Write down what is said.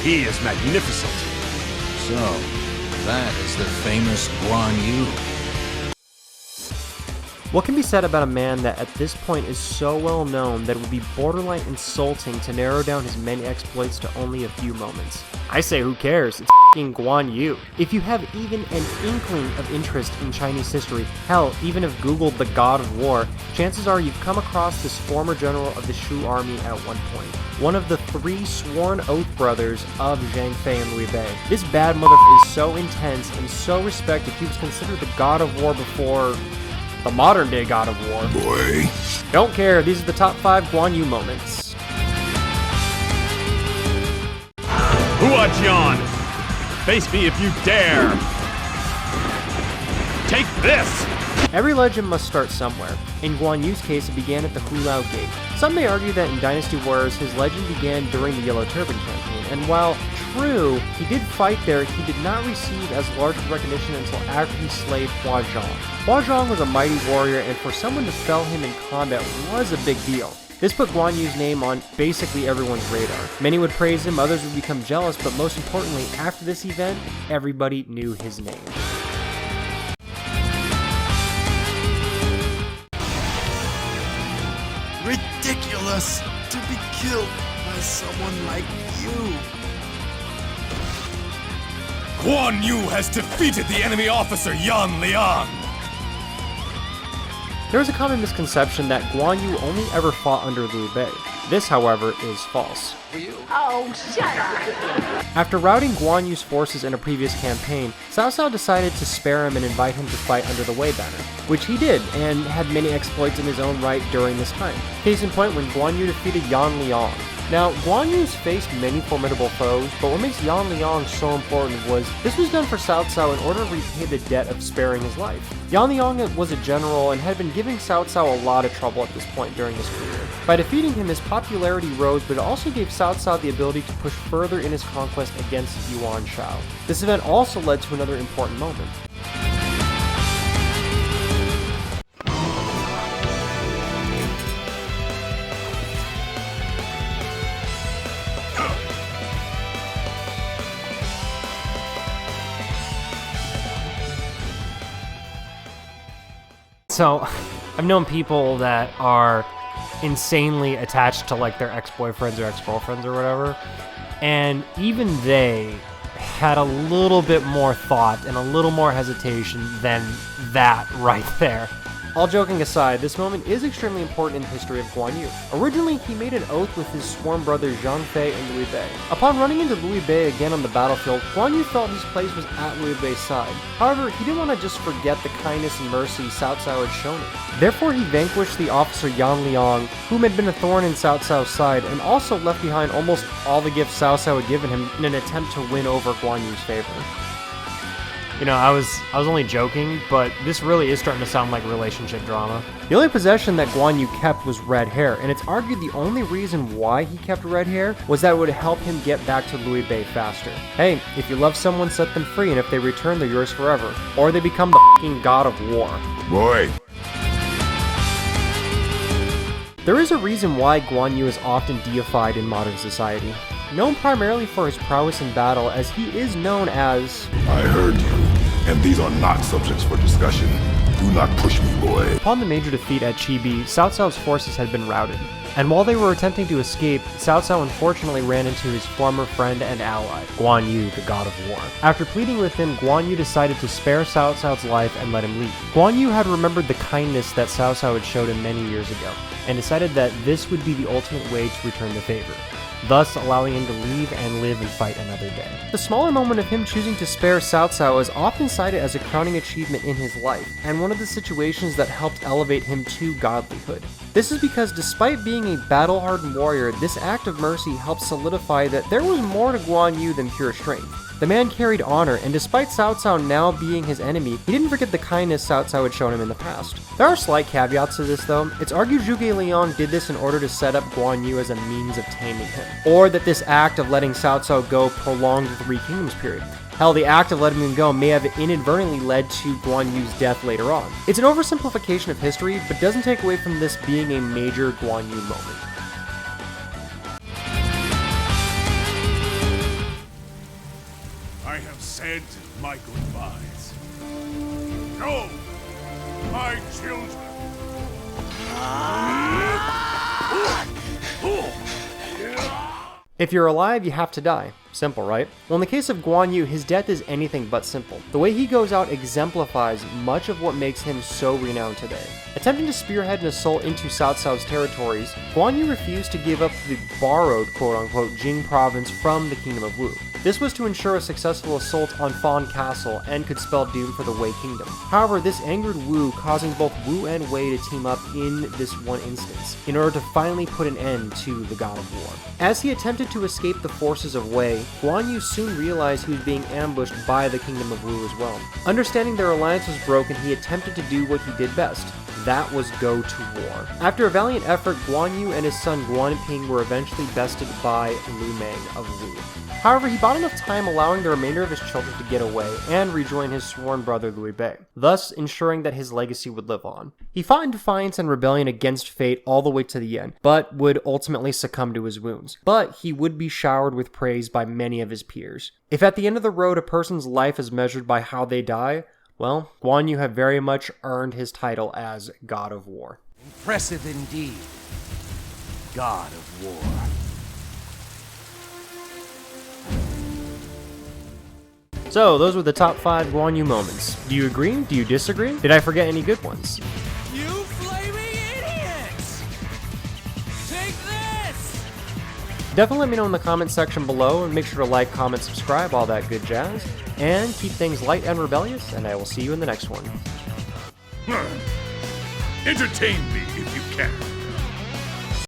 He is magnificent. So, that is the famous Guan Yu. What can be said about a man that at this point is so well known that it would be borderline insulting to narrow down his many exploits to only a few moments? I say who cares, it's f***ing Guan Yu. If you have even an inkling of interest in Chinese history, hell, even if Googled the God of War, chances are you've come across this former general of the Shu army at one point. One of the 3 sworn oath brothers of Zhang Fei and Liu Bei. This bad motherfucker is so intense and so respected he was considered the God of War before the modern day God of War. Boy. Don't care, these are the top 5 Guan Yu moments. Huajian! Face me if you dare! Take this! Every legend must start somewhere. In Guan Yu's case, it began at the Hulao Gate. Some may argue that in Dynasty Wars, his legend began during the Yellow Turban campaign, and while true, he did fight there, he did not receive as large of recognition until after he slayed Hua Zhang. Hua Zhang was a mighty warrior, and for someone to fell him in combat was a big deal. This put Guan Yu's name on basically everyone's radar. Many would praise him, others would become jealous, but most importantly, after this event, everybody knew his name. Ridiculous to be killed by someone like you. Guan Yu has defeated the enemy officer Yan Liang. There is a common misconception that Guan Yu only ever fought under Liu Bei. This, however, is false. Oh, shut up! After routing Guan Yu's forces in a previous campaign, Cao Cao decided to spare him and invite him to fight under the Wei banner, which he did, and had many exploits in his own right during this time. Case in point when Guan Yu defeated Yan Liang. Now, Guan Yu's faced many formidable foes, but what makes Yan Liang so important was this was done for Cao Cao in order to repay the debt of sparing his life. Yan Liang was a general and had been giving Cao Cao a lot of trouble at this point during his career. By defeating him, his popularity rose, but it also gave Cao Cao the ability to push further in his conquest against Yuan Shao. This event also led to another important moment. So, I've known people that are insanely attached to like their ex-boyfriends or ex-girlfriends or whatever, and even they had a little bit more thought and a little more hesitation than that right there. All joking aside, this moment is extremely important in the history of Guan Yu. Originally, he made an oath with his sworn brothers Zhang Fei and Liu Bei. Upon running into Liu Bei again on the battlefield, Guan Yu felt his place was at Liu Bei's side. However, he didn't want to just forget the kindness and mercy Cao Cao had shown him. Therefore, he vanquished the officer Yan Liang, whom had been a thorn in Cao Cao's side, and also left behind almost all the gifts Cao Cao had given him in an attempt to win over Guan Yu's favor. You know, I was only joking, but this really is starting to sound like relationship drama. The only possession that Guan Yu kept was red hair, and it's argued the only reason why he kept red hair was that it would help him get back to Liu Bei faster. Hey, if you love someone, set them free, and if they return, they're yours forever. Or they become the f***ing God of War. Boy. There is a reason why Guan Yu is often deified in modern society. Known primarily for his prowess in battle, as he is known as... I heard you, and these are not subjects for discussion. Do not push me, boy. Upon the major defeat at Chibi, Cao Cao's forces had been routed. And while they were attempting to escape, Cao Cao unfortunately ran into his former friend and ally, Guan Yu, the God of War. After pleading with him, Guan Yu decided to spare Cao Cao's life and let him leave. Guan Yu had remembered the kindness that Cao Cao had showed him many years ago, and decided that this would be the ultimate way to return the favor, thus allowing him to leave and live and fight another day. The smaller moment of him choosing to spare Cao Cao is often cited as a crowning achievement in his life, and one of the situations that helped elevate him to godlyhood. This is because despite being a battle-hardened warrior, this act of mercy helped solidify that there was more to Guan Yu than pure strength. The man carried honor, and despite Cao Cao now being his enemy, he didn't forget the kindness Cao Cao had shown him in the past. There are slight caveats to this though. It's argued Zhuge Liang did this in order to set up Guan Yu as a means of taming him, or that this act of letting Cao Cao go prolonged the Three Kingdoms period. Hell, the act of letting him go may have inadvertently led to Guan Yu's death later on. It's an oversimplification of history, but doesn't take away from this being a major Guan Yu moment. heed my goodbyes. Go, my children. If you're alive, you have to die. Simple, right? Well, in the case of Guan Yu, his death is anything but simple. The way he goes out exemplifies much of what makes him so renowned today. Attempting to spearhead an assault into Cao Cao's territories, Guan Yu refused to give up the borrowed quote-unquote Jing province from the Kingdom of Wu. This was to ensure a successful assault on Fan Castle and could spell doom for the Wei Kingdom. However, this angered Wu, causing both Wu and Wei to team up in this one instance, in order to finally put an end to the God of War. As he attempted to escape the forces of Wei, Guan Yu soon realized he was being ambushed by the Kingdom of Wu as well. Understanding their alliance was broken, he attempted to do what he did best. That was go to war. After a valiant effort, Guan Yu and his son Guan Ping were eventually bested by Lu Meng of Wu. However, he bought enough time allowing the remainder of his children to get away and rejoin his sworn brother Liu Bei, thus ensuring that his legacy would live on. He fought in defiance and rebellion against fate all the way to the end, but would ultimately succumb to his wounds. But he would be showered with praise by many of his peers. If at the end of the road a person's life is measured by how they die, well, Guan Yu had very much earned his title as God of War. Impressive indeed. God of War. So, those were the top 5 Guan Yu moments. Do you agree? Do you disagree? Did I forget any good ones? You flaming idiots! Take this! Definitely let me know in the comments section below, and make sure to like, comment, subscribe, all that good jazz. And keep things light and rebellious, and I will see you in the next one. Entertain me if you can.